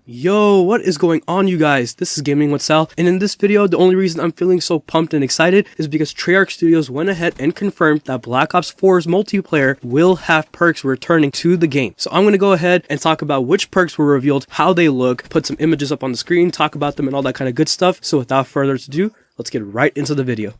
Yo, what is going on, you guys? This is GamingWithSal, and in this video, the only reason I'm feeling so pumped and excited is because Treyarch Studios went ahead and confirmed that Black Ops 4's multiplayer will have perks returning to the game. So I'm going to go ahead and talk about which perks were revealed, how they look, put some images up on the screen, talk about them and all that kind of good stuff. So without further ado, let's get right into the video.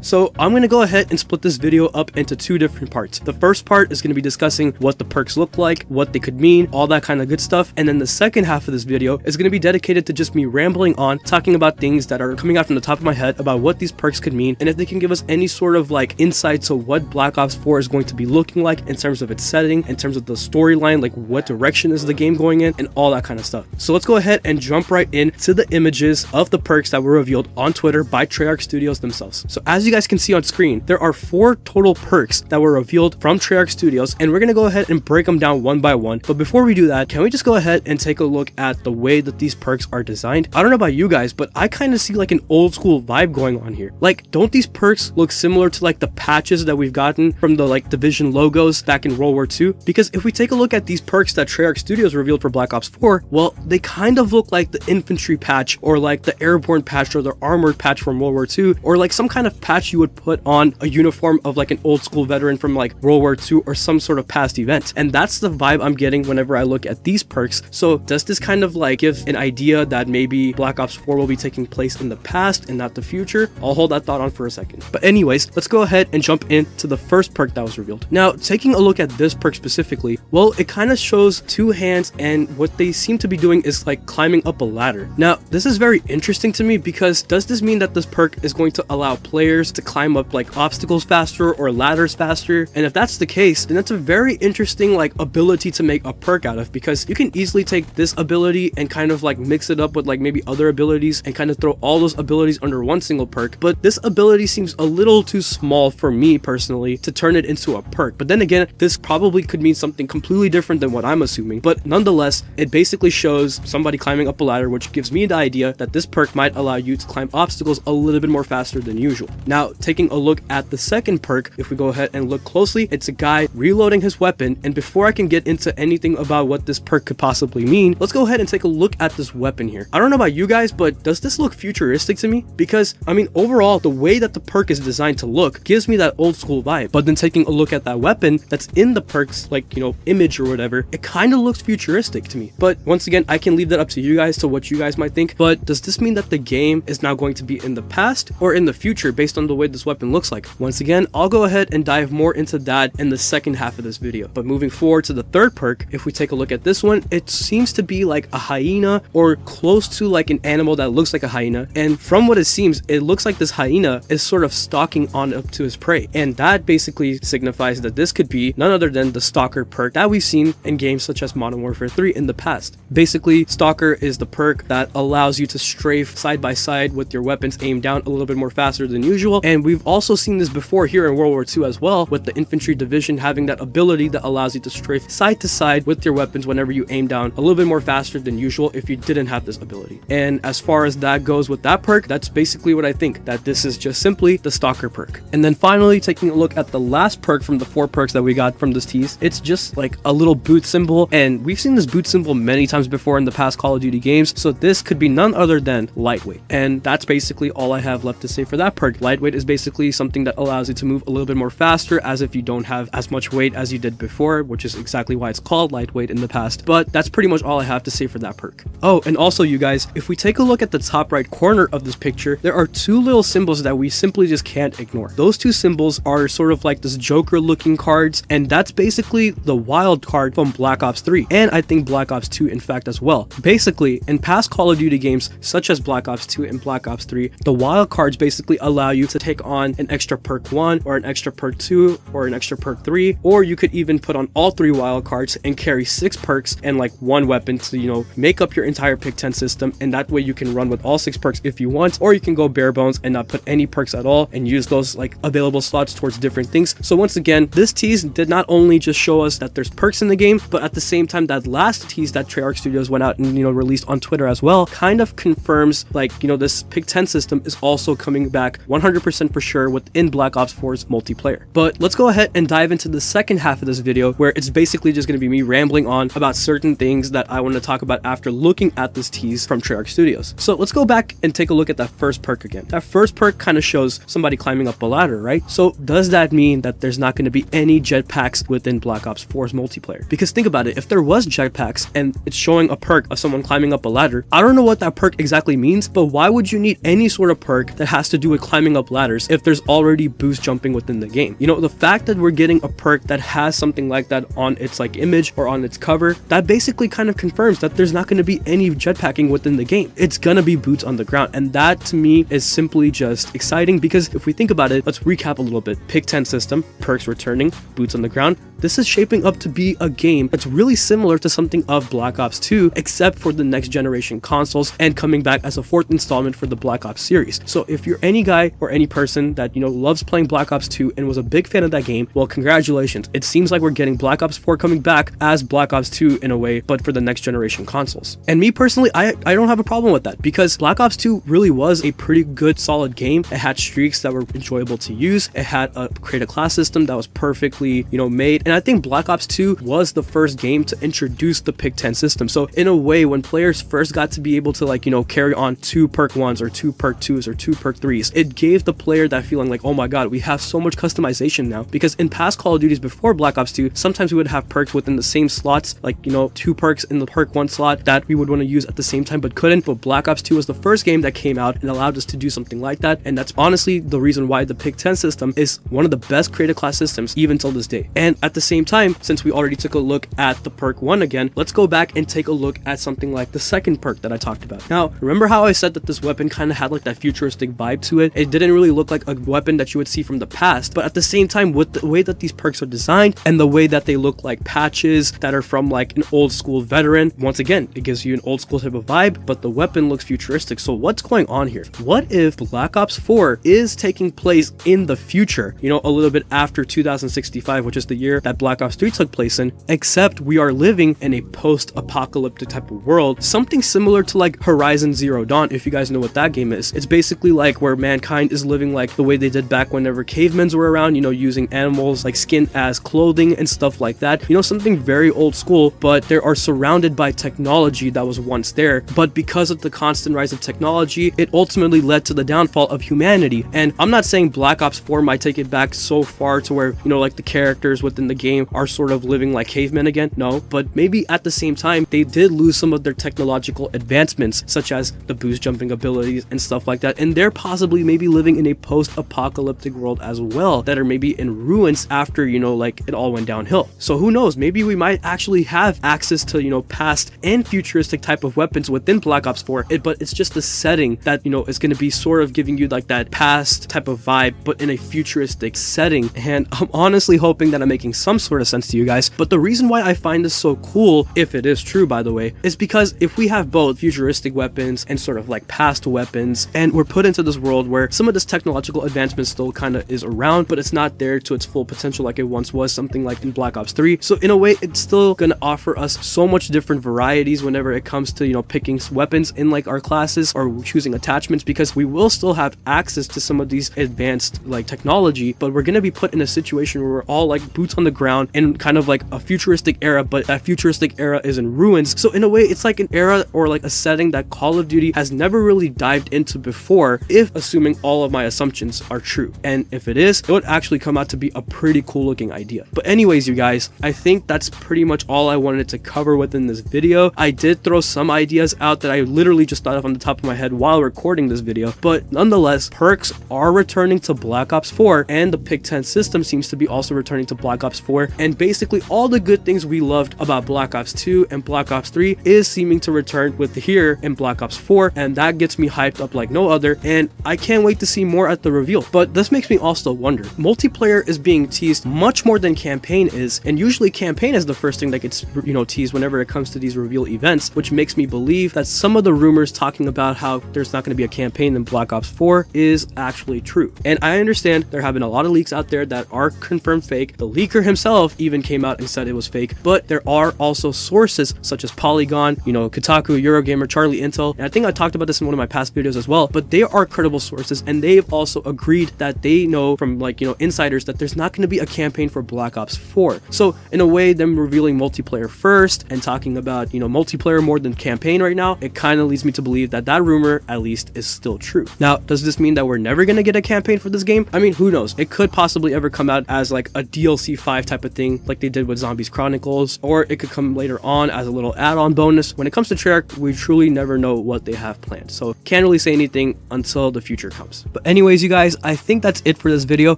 So I'm going to go ahead and split this video up into two different parts. The first part is going to be discussing what the perks look like, what they could mean, all that kind of good stuff. And then the second half of this video is going to be dedicated to just me rambling on, talking about things that are coming out from the top of my head about what these perks could mean, and if they can give us any sort of like insight to what Black Ops 4 is going to be looking like in terms of its setting, in terms of the storyline, like what direction is the game going in, and all that kind of stuff. So let's go ahead and jump right into the images of the perks that were revealed on Twitter by Treyarch Studios themselves. So as you guys can see on screen, there are 4 total perks that were revealed from Treyarch Studios, and we're going to go ahead and break them down one by one. But before we do that, can we just go ahead and take a look at the way that these perks are designed? I don't know about you guys, but I kind of see like an old school vibe going on here. Like, don't these perks look similar to like the patches that we've gotten from the like Division logos back in World War II? Because if we take a look at these perks that Treyarch Studios revealed for Black Ops 4, well, they kind of look like the infantry patch, or like the airborne patch, or the armored patch from World War II, or like some kind of patch you would put on a uniform of like an old school veteran from like World War II or some sort of past event. And that's the vibe I'm getting whenever I look at these perks. So does this kind of like give an idea that maybe Black Ops 4 will be taking place in the past and not the future? I'll hold that thought on for a second. But anyways, let's go ahead and jump into the first perk that was revealed. Now, taking a look at this perk specifically, well, it kind of shows 2 hands, and what they seem to be doing is like climbing up a ladder. Now, this is very interesting to me because does this mean that this perk is going to allow players to climb up like obstacles faster or ladders faster? And if that's the case, then that's a very interesting like ability to make a perk out of, because you can easily take this ability and kind of like mix it up with like maybe other abilities and kind of throw all those abilities under one single perk. But this ability seems a little too small for me personally to turn it into a perk. But then again, this probably could mean something completely different than what I'm assuming. But nonetheless, it basically shows somebody climbing up a ladder, which gives me the idea that this perk might allow you to climb obstacles a little bit more faster than usual. Now, taking a look at the second perk, if we go ahead and look closely, it's a guy reloading his weapon. And before I can get into anything about what this perk could possibly mean, let's go ahead and take a look at this weapon here. I don't know about you guys, but does this look futuristic to me? Because I mean, overall, the way that the perk is designed to look gives me that old school vibe. But then taking a look at that weapon that's in the perk's like, you know, image or whatever, it kind of looks futuristic to me. But once again, I can leave that up to you guys to what you guys might think. But does this mean that the game is now going to be in the past or in the future based on the way this weapon looks like? Once again, I'll go ahead and dive more into that in the second half of this video. But moving forward to the third perk, if we take a look at this one, it seems to be like a hyena, or close to like an animal that looks like a hyena. And from what it seems, it looks like this hyena is sort of stalking on up to his prey. And that basically signifies that this could be none other than the Stalker perk that we've seen in games such as Modern Warfare 3 in the past. Basically, Stalker is the perk that allows you to strafe side by side with your weapons aimed down a little bit more faster than usual. And we've also seen this before here in World War II as well, with the infantry division having that ability that allows you to strafe side to side with your weapons whenever you aim down a little bit more faster than usual if you didn't have this ability. And as far as that goes with that perk, that's basically what I think, that this is just simply the Stalker perk. And then finally, taking a look at the last perk from the 4 perks that we got from this tease, it's just like a little boot symbol, and we've seen this boot symbol many times before in the past Call of Duty games, so this could be none other than lightweight. And that's basically all I have left to say for that perk. Lightweight is basically something that allows you to move a little bit more faster, as if you don't have as much weight as you did before, which is exactly why it's called lightweight in the past. But that's pretty much all I have to say for that perk. Oh, and also you guys, if we take a look at the top right corner of this picture, there are 2 little symbols that we simply just can't ignore. Those 2 symbols are sort of like this Joker looking cards, and that's basically the wild card from Black Ops 3, and I think Black Ops 2 in fact as well. Basically, in past Call of Duty games such as Black Ops 2 and Black Ops 3, the wild cards basically allow you to take on an extra perk 1 or an extra perk 2 or an extra perk 3, or you could even put on all 3 wildcards and carry 6 perks and like 1 weapon to, make up your entire pick 10 system, and that way you can run with all 6 perks if you want, or you can go bare bones and not put any perks at all and use those like available slots towards different things. So once again, this tease did not only just show us that there's perks in the game, but at the same time, that last tease that Treyarch Studios went out and released on Twitter as well kind of confirms like this pick 10 system is also coming back 100% for sure within Black Ops 4's multiplayer. But let's go ahead and dive into the second half of this video, where it's basically just going to be me rambling on about certain things that I want to talk about after looking at this tease from Treyarch Studios. So let's go back and take a look at that first perk again. That first perk kind of shows somebody climbing up a ladder, right? So does that mean that there's not going to be any jetpacks within Black Ops 4's multiplayer? Because think about it, if there was jetpacks and it's showing a perk of someone climbing up a ladder, I don't know what that perk exactly means, but why would you need any sort of perk that has to do with climbing up ladders if there's already boost jumping within the game? The fact that we're getting a perk that has something like that on its like image or on its cover, that basically kind of confirms that there's not going to be any jetpacking within the game. It's gonna be boots on the ground, and that to me is simply just exciting, because if we think about it, let's recap a little bit. Pick 10 system, perks returning, boots on the ground. This is shaping up to be a game that's really similar to something of Black Ops 2, except for the next generation consoles and coming back as a 4th installment for the Black Ops series. So if you're any guy or any person that loves playing Black Ops 2 and was a big fan of that game, well, congratulations. It seems like we're getting Black Ops 4 coming back as Black Ops 2 in a way, but for the next generation consoles. And me personally, I don't have a problem with that, because Black Ops 2 really was a pretty good solid game. It had streaks that were enjoyable to use. It had a create a class system that was perfectly made, and I think Black Ops 2 was the first game to introduce the pick 10 system. So in a way, when players first got to be able to carry on 2 perk 1s or 2 perk 2s or 2 perk 3s, it gave the player that feeling like, oh my god, we have so much customization now. Because in past Call of Duties before Black Ops 2, sometimes we would have perks within the same slots, like 2 perks in the perk 1 slot that we would want to use at the same time but couldn't. But Black Ops 2 was the first game that came out and allowed us to do something like that, and that's honestly the reason why the pick 10 system is one of the best creative class systems even till this day. And at the same time, since we already took a look at the perk 1 again, let's go back and take a look at something like the second perk that I talked about. Now, remember how I said that this weapon kind of had like that futuristic vibe to it? It didn't really look like a weapon that you would see from the past, but at the same time, with the way that these perks are designed and the way that they look like patches that are from like an old school veteran, once again, it gives you an old school type of vibe, but the weapon looks futuristic. So what's going on here? What if Black Ops 4 is taking place in the future, a little bit after 2065, which is the year that Black Ops 3 took place in, except we are living in a post-apocalyptic type of world, something similar to like Horizon Zero Dawn, if you guys know what that game is. It's basically like where mankind is living like the way they did back whenever cavemans were around, using animals like skin as clothing and stuff like that. Something very old school, but they are surrounded by technology that was once there, but because of the constant rise of technology, it ultimately led to the downfall of humanity. And I'm not saying Black Ops 4 might take it back so far to where, like the characters within the game are sort of living like cavemen again, no, but maybe at the same time, they did lose some of their technological advancements, such as the boost jumping abilities and stuff like that, and they're possibly maybe living in a post-apocalyptic world as well, that are maybe in ruins after, like it all went downhill. So who knows, maybe we might actually have access to, past and futuristic type of weapons within Black Ops 4, but it's just the setting that, is going to be sort of giving you like that past type of vibe, but in a futuristic setting. And I'm honestly hoping that I'm making some sort of sense to you guys. But the reason why I find this so cool, if it is true by the way, is because if we have both futuristic weapons and sort of like past weapons, and we're put into this world where some of this technological advancement still kind of is around, but it's not there to its full potential like it once was, something like in Black Ops 3. So in a way, it's still gonna offer us so much different varieties whenever it comes to, picking weapons in like our classes or choosing attachments, because we will still have access to some of these advanced like technology, but we're gonna be put in a situation where we're all like boots on the ground in kind of like a futuristic era, but that futuristic era is in ruins. So in a way, it's like an era or like a setting that Call of Duty has never really dived into before, if assuming all of my assumptions are true. And if it is, it would actually come out to be a pretty cool looking idea. But anyways, you guys, I think that's pretty much all I wanted to cover within this video. I did throw some ideas out that I literally just thought of on the top of my head while recording this video, but nonetheless, perks are returning to Black Ops 4, and the pick 10 system seems to be also returning to Black Ops 4, and basically all the good things we loved about Black Ops 2 and Black Ops 3 is seeming to return with here in Black Ops 4, and that gets me hyped up like no other, and I can't wait to see more at the reveal. But this makes me also wonder, multiplayer is being teased much more than campaign is, and usually campaign is the first thing that gets, you know, teased whenever it comes to these reveal events, which makes me believe that some of the rumors talking about how there's not going to be a campaign in Black Ops 4 is actually true. And I understand there have been a lot of leaks out there that are confirmed fake. The leaker himself even came out and said it was fake, but there are also sources such as Polygon, you know, Kotaku, Eurogamer, Charlie Intel, and I think I talked about this in one of my past videos as well, but they are credible sources, and they've also agreed that they know from, like, you know, insiders that there's not going to be a campaign for Black Ops 4. So in a way, them revealing multiplayer first and talking about, you know, multiplayer more than campaign right now, it kind of leads me to believe that that rumor at least is still true. Now, does this mean that we're never going to get a campaign for this game? I mean, who knows? It could possibly ever come out as like a DLC 5 type of thing, like they did with Zombies Chronicles, or it could come later on as a little add-on bonus. When it comes to Treyarch, we truly never know what they have planned, so can't really say anything until the future comes. But anyways, you guys, I think that's it for this video.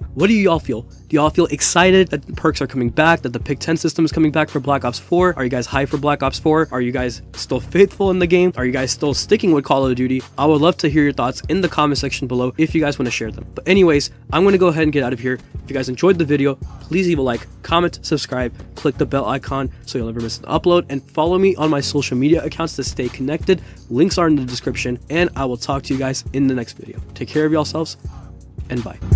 What do y'all feel? Do y'all feel excited that the perks are coming back, that the pick 10 system is coming back for Black Ops 4? Are you guys hyped for Black Ops 4? Are you guys still faithful in the game? Are you guys still sticking with Call of Duty? I would love to hear your thoughts in the comment section below if you guys want to share them. But anyways, I'm going to go ahead and get out of here. If you guys enjoyed the video, please leave a like, comment, subscribe, click the bell icon so you'll never miss an upload, and follow me on my social media accounts to stay connected. Links are in the description, and I will talk to you guys in the next video. Take care of yourselves, and bye.